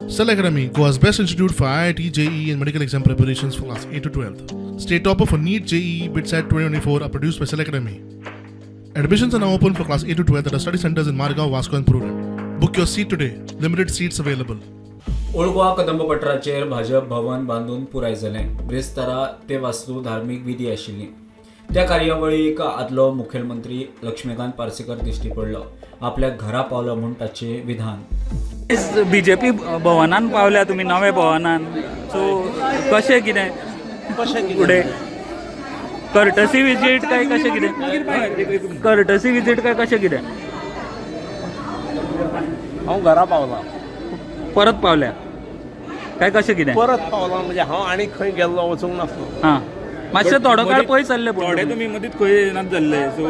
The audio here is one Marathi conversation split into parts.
Cell Academy, Goa's best institute for IIT, JEE and medical exam preparations for class 8 to 12th. State topper for NEET, JEE, BITSAT 2024 are produced by Cell Academy. Admissions are now open for class 8 to 12th at our study centers in Margao, Vasco and Puruden. Book your seat today. Limited seats available. Old Goa कदंबपत्राचेर भाजप भवन बांदून पुराय जालें. ब्रेस्तारा ते वास्तू धार्मीक विधी आशिल्ली. त्या कार्यावळीक आदलो मुखेलमंत्री लक्ष्मीकांत पार्सेकर दिश्टी पडलो. आपल्या घरा पावलो म्हूण ताचें विधान. बीजेपी भवनान पावल्या तुम्ही नवे भवनान, सो कशें कितें फुडें कर्टसी विजीट काय कशें कितें कर्टसी विजीट काय कशें कितें हांव घरा पावला परत पावल्या काय कशें कितें परत पावला म्हणजे हांव आनी खंय गेल्लो वचूंक नासलो. हां मातशें थोडो काळ पयस जाल्ले थोडे तुमी मदींच खंय नात जाल्ले. सो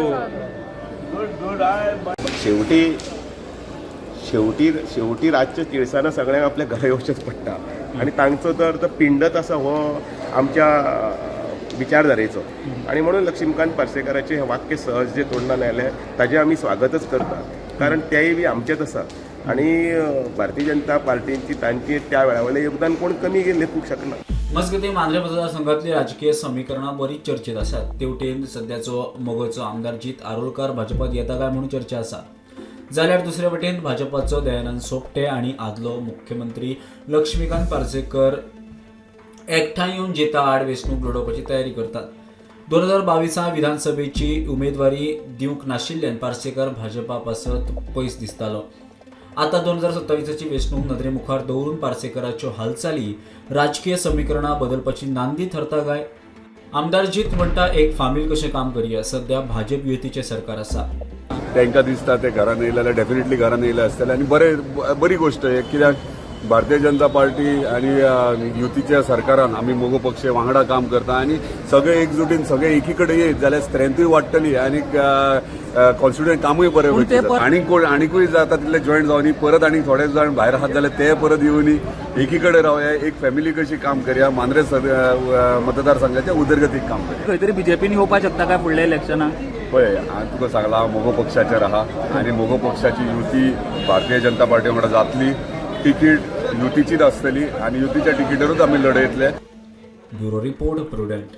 शेवटी रातच्या तिळसाना सगळ्यांक आपल्या घरा येवचेच पडटा आणि तांचो तर तो पिंडच आसा हो आमच्या विचारधारेचो. आणि म्हणून लक्ष्मीकांत पार्सेकराचें हें वाक्य सहज जे तोंडान आयलें ताजें आमी स्वागतच करतात, कारण तेय बी आमचेच आसा. आणि भारतीय जनता पार्टीची तांची त्या वेळावयलें योगदान कोण कमी लेखूंक शकना. मजगतीं मांद्रे मतदारसंघातली राजकीय समीकरणां बरीच चर्चेत आसात. तेवटेन सध्याचो मोगोचो आमदार जीत आरोलकार भाजपात येता काय म्हणून चर्चा आसा. जाल्यार दुसरे वटेन भाजपाचो दयानंद सोपटे आनी आदलो मुख्यमंत्री लक्ष्मीकांत पार्सेकर एकठांय येवन जेता आड वेंचणूक लडोवपाची तयारी करतात. 2022 विधानसभेची उमेदवारी दिवंक नाशिल्ल्यान पार्सेकर भाजपा पासत पयस दिसतालो. आता 2027ची वेंचणूक नदरे मुखार दवरून पार्सेकराच्यो हालचाली राजकीय समीकरणां बदलपाची नांदी ठरता काय? आमदार जीत म्हणटा एक फामील कशें काम करया. सध्या भाजप युतीचें सरकार आसा. तांकां दिसता ते घरान येयले जाल्यार डेफिनेटली घरान येयले आसतले आनी बरी गोश्ट आहे. कित्याक भारतीय जनता पार्टी आनी युतीच्या सरकारान आमी मोगो पक्ष वांगडा काम करता आनी सगळे एकजुटीन सगळे एकी कडेन येत जाल्यार स्ट्रेंथूय वाडटली आनी कॉन्स्टिट्युएंट कामूय बरें वयतलें. आनीकूय जाता तितले जॉयंट जावन परत आनी थोडे जाण भायर आहात जाल्यार ते परत येवन एकी कडेन रावया, एक फॅमिली कशी काम करया, मांद्रे मतदारसंघाच्या उदरगतीक काम करया. खंय तरी बीजेपीन येवपाक शकता काय फुडल्या इलेक्शनाक? पळय हांवें तुका सांगलां मोगो पक्षाचेर आहा आनी मोगो पक्षाची युती भारतीय जनता पार्टी वांगडा जातली. तिकीट युतीचीच आसतली आनी युतीच्या तिकीटारूच आमी लढयतले. Bureau report prudent.